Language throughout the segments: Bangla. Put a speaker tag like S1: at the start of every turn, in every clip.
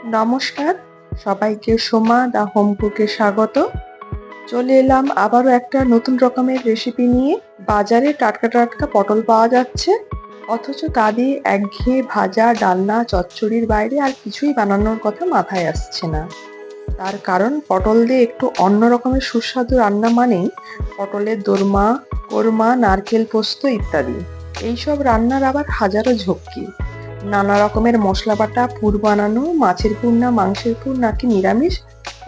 S1: নমস্কার, সবাইকে সোমা দা হোম কুকে স্বাগত। চলে এলাম আবারও একটা নতুন রকমের রেসিপি নিয়ে। বাজারে টাটকা টাটকা পটল পাওয়া যাচ্ছে, অথচ তা দিয়ে একঘেয়ে ভাজা, ডালনা, চচ্চড়ির বাইরে আর কিছুই বানানোর কথা মাথায় আসছে না। তার কারণ পটল দিয়ে একটু অন্য রকমের সুস্বাদু রান্না মানেই পটলের দোরমা, কোরমা, নারকেল পোস্ত ইত্যাদি। এইসব রান্নার আবার হাজারো ঝক্কি, নানা রকমের মশলা বাটা, পুর বানানো, মাছের পুর না মাংসের পুর নাকি নিরামিষ,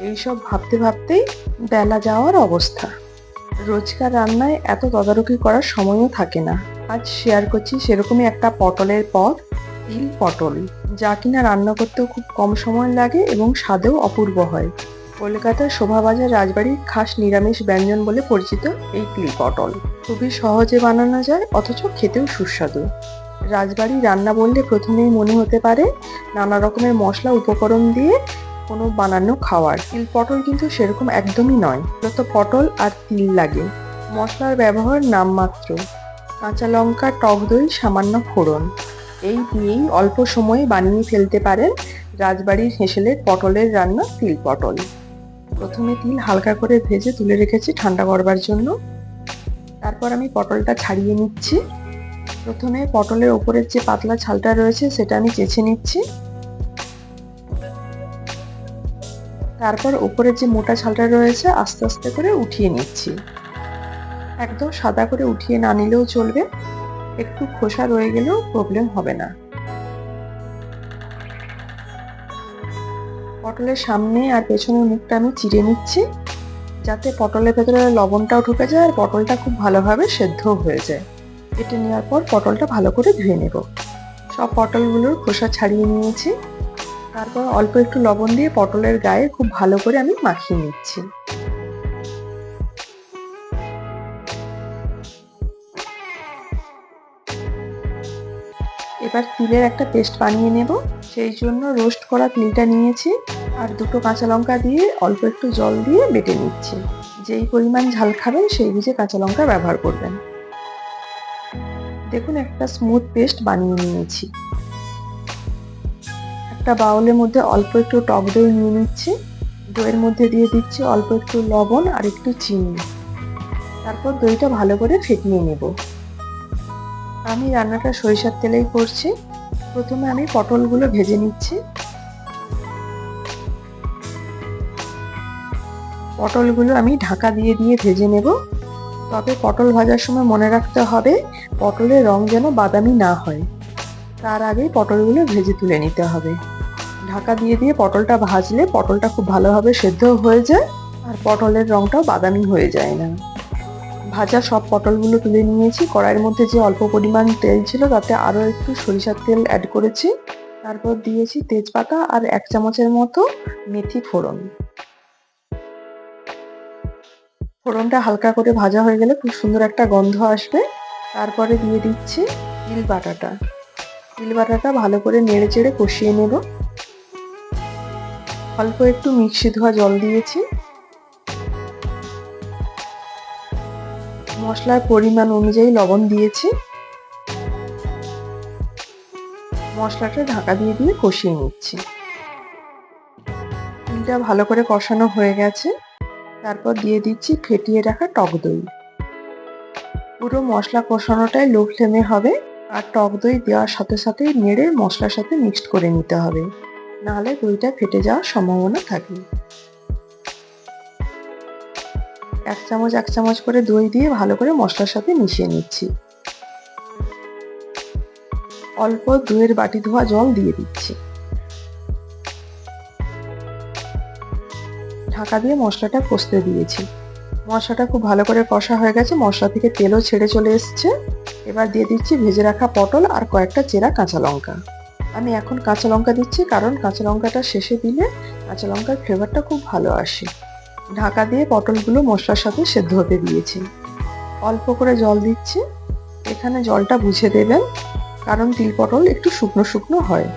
S1: এইসব ভাবতে ভাবতেই বেলা যাওয়ার অবস্থা। রোজকার রান্নায় এত তদারকি করার সময়ও থাকে না। আজ শেয়ার করছি সেরকমই একটা পটলের পদ, তিল পটল, যা কিনা রান্না করতেও খুব কম সময় লাগে এবং স্বাদেও অপূর্ব হয়। কলকাতার শোভাবাজার রাজবাড়ির খাস নিরামিষ ব্যঞ্জন বলে পরিচিত এই তিল পটল খুবই সহজে বানানো যায়, অথচ খেতেও সুস্বাদু। রাজবাড়ি রান্না বললে প্রথমেই মনে হতে পারে নানা রকমের মশলা উপকরণ দিয়ে কোনো বানানো খাবার। তিল পটল কিন্তু সেরকম একদমই নয়। মূলত পটল আর তিল লাগে, মশলার ব্যবহার নামমাত্র, কাঁচা লঙ্কা, টক দই, সামান্য ফোড়ন, এই দিয়েই অল্প সময়ে বানিয়ে ফেলতে পারেন রাজবাড়ির হেঁসেলের পটলের রান্না তিল পটল। প্রথমে তিল হালকা করে ভেজে তুলে রেখেছি ঠান্ডা করবার জন্য। তারপর আমি পটলটা ছাড়িয়ে নিচ্ছি। প্রথমে পটলের ওপরের যে পাতলা ছালটা রয়েছে সেটা আমি চেঁচে নিচ্ছি। তারপর ওপরের যে মোটা ছালটা রয়েছে আস্তে আস্তে করে উঠিয়ে নিচ্ছি। একদম সাদা করে উঠিয়ে না নিলেও চলবে, একটু খোসা রয়ে গেলেও প্রবলেম হবে না। পটলের সামনে আর পেছনের মুখটা আমি চিড়ে নিচ্ছি, যাতে পটলের ভেতরে লবণটাও ঢুকে যায় আর পটলটা খুব ভালোভাবে সেদ্ধ হয়ে যায়। কেটে নেওয়ার পর পটলটা ভালো করে ধুয়ে নেব। সব পটলগুলোর খোসা ছাড়িয়ে নিয়েছি। তারপর অল্প একটু লবণ দিয়ে পটলের গায়ে খুব ভালো করে আমি মাখিয়ে নিচ্ছি। এবার তিলের একটা পেস্ট বানিয়ে নেব। সেই জন্য রোস্ট করা তিলটা নিয়েছি আর দুটো কাঁচা লঙ্কা দিয়ে অল্প একটু জল দিয়ে বেটে নিচ্ছি। যেই পরিমাণ ঝাল খাবেন সেই বুঝে কাঁচা লঙ্কা ব্যবহার করবেন। দেখুন একটা স্মুথ পেস্ট বানিয়ে নিয়েছি। একটা বাউলের মধ্যে অল্প একটু টক দই নিয়ে নিচ্ছি। দইয়ের মধ্যে দিয়ে দিচ্ছি অল্প একটু লবণ আর একটু চিনি। তারপর দইটা ভালো করে ফেটিয়ে নেব। আমি রান্নাটা সরিষার তেলেই করছি। প্রথমে আমি পটলগুলো ভেজে নিচ্ছি। পটলগুলো আমি ঢাকা দিয়ে দিয়ে ভেজে নেব। তবে পটল ভাজার সময় মনে রাখতে হবে পটলের রং যেন বাদামি না হয়। তার আগেই পটলগুলো ভেজে তুলে নিতে হবে। ঢাকা দিয়ে দিয়ে পটলটা ভাজলে পটলটা খুব ভালোভাবে সেদ্ধ হয়ে যায় আর পটলের রংটাও বাদামি হয়ে যায় না। ভাজা সব পটলগুলো তুলে নিয়েছি। কড়াইয়ের মধ্যে যে অল্প পরিমাণ তেল ছিল তাতে আরও একটু সরিষার তেল অ্যাড করেছি। তারপর দিয়েছি তেজপাতা আর 1 চামচের মতো মেথি ফোড়ন। ফোড়নটা হালকা করে ভাজা হয়ে গেলে খুব সুন্দর একটা গন্ধ আসবে। তারপরে দিয়ে দিচ্ছি তিল বাটাটা। তিল বাটাটা ভালো করে নেড়ে চেড়ে কষিয়ে নেব। অল্প একটু মিক্সি ধোয়া জল দিয়েছি। মশলার পরিমাণ অনুযায়ী লবণ দিয়েছি। মশলাটা ঢাকা দিয়ে দিয়ে কষিয়ে নিচ্ছি। তিলটা ভালো করে কষানো হয়ে গেছে। তারপর দিয়ে দিচ্ছি ফেটিয়ে রাখা টক দই। পুরো মশলা কষানোটাই লো ফ্লেমে হবে আর টক দই দেওয়ার সাথে সাথেই নেড়ে মশলার সাথে মিক্সড করে নিতে হবে, নাহলে দইটা ফেটে যাওয়ার সম্ভাবনা থাকে। 1 চামচ করে দই দিয়ে ভালো করে মশলার সাথে মিশিয়ে নিচ্ছি। অল্প দইয়ের বাটি ধোয়া জল দিয়ে দিচ্ছি। ঢাকা দিয়ে মশলাটা কষতে দিয়েছি। মশলাটা খুব ভালো করে কষা হয়ে গেছে, মশলা থেকে তেলও ছেড়ে চলে এসছে। এবার দিয়ে দিচ্ছি ভেজে রাখা পটল আর কয়েকটা চেরা কাঁচা লঙ্কা। আমি এখন কাঁচা লঙ্কা দিচ্ছি কারণ কাঁচা লঙ্কাটা শেষে দিলে কাঁচা লঙ্কার ফ্লেভারটা খুব ভালো আসে। ঢাকা দিয়ে পটলগুলো মশলার সাথে সেদ্ধ হতে দিয়েছি। অল্প করে জল দিচ্ছি। এখানে জলটা বুঝে দেবেন কারণ তিল পটল একটু শুকনো শুকনো হয়।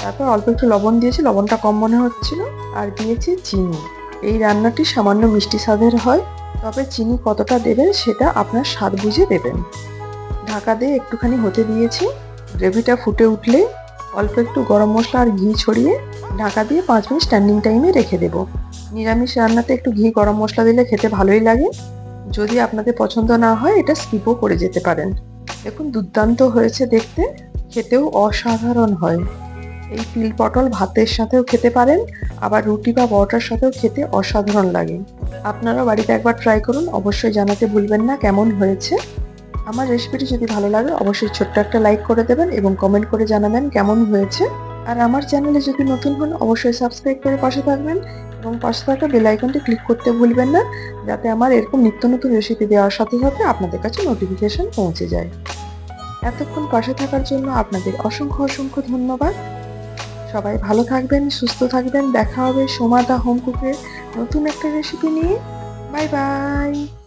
S1: তারপর অল্প একটু লবণ দিয়েছি, লবণটা কম মনে হচ্ছিল, আর দিয়েছি চিনি। এই রান্নাটি সামান্য মিষ্টি স্বাদের হয়, তবে চিনি কতটা দেবেন সেটা আপনার স্বাদ বুঝে দেবেন। ঢাকা দিয়ে একটুখানি হতে দিয়েছি। গ্রেভিটা ফুটে উঠলে অল্প একটু গরম মশলা আর ঘি ছড়িয়ে ঢাকা দিয়ে 5 মিনিট স্ট্যান্ডিং টাইমে রেখে দেব। নিরামিষ রান্নাতে একটু ঘি গরম মশলা দিলে খেতে ভালোই লাগে। যদি আপনাদের পছন্দ না হয় এটা স্কিপও করে যেতে পারেন। দেখুন দুর্দান্ত হয়েছে দেখতে, খেতেও অসাধারণ হয়। এই তিল পটল ভাতের সাথেও খেতে পারেন, আবার রুটি বা পরোটার সাথেও খেতে অসাধারণ লাগে। আপনারাও বাড়িতে একবার ট্রাই করুন, অবশ্যই জানাতে ভুলবেন না কেমন হয়েছে। আমার রেসিপিটি যদি ভালো লাগে অবশ্যই ছোট্ট একটা লাইক করে দেবেন এবং কমেন্ট করে জানাবেন কেমন হয়েছে। আর আমার চ্যানেলে যদি নতুন হন অবশ্যই সাবস্ক্রাইব করে পাশে থাকবেন এবং পাশে থাকা বেল আইকনটি ক্লিক করতে ভুলবেন না, যাতে আমার এরকম নিত্য নতুন রেসিপি দেওয়ার সাথে সাথে আপনাদের কাছে নোটিফিকেশন পৌঁছে যায়। এতক্ষণ পাশে থাকার জন্য আপনাদের অসংখ্য অসংখ্য ধন্যবাদ। সবাই ভালো থাকবেন, সুস্থ থাকবেন। দেখা হবে সোমা দা হোম কুকের নতুন একটা রেসিপি নিয়ে। Bye bye.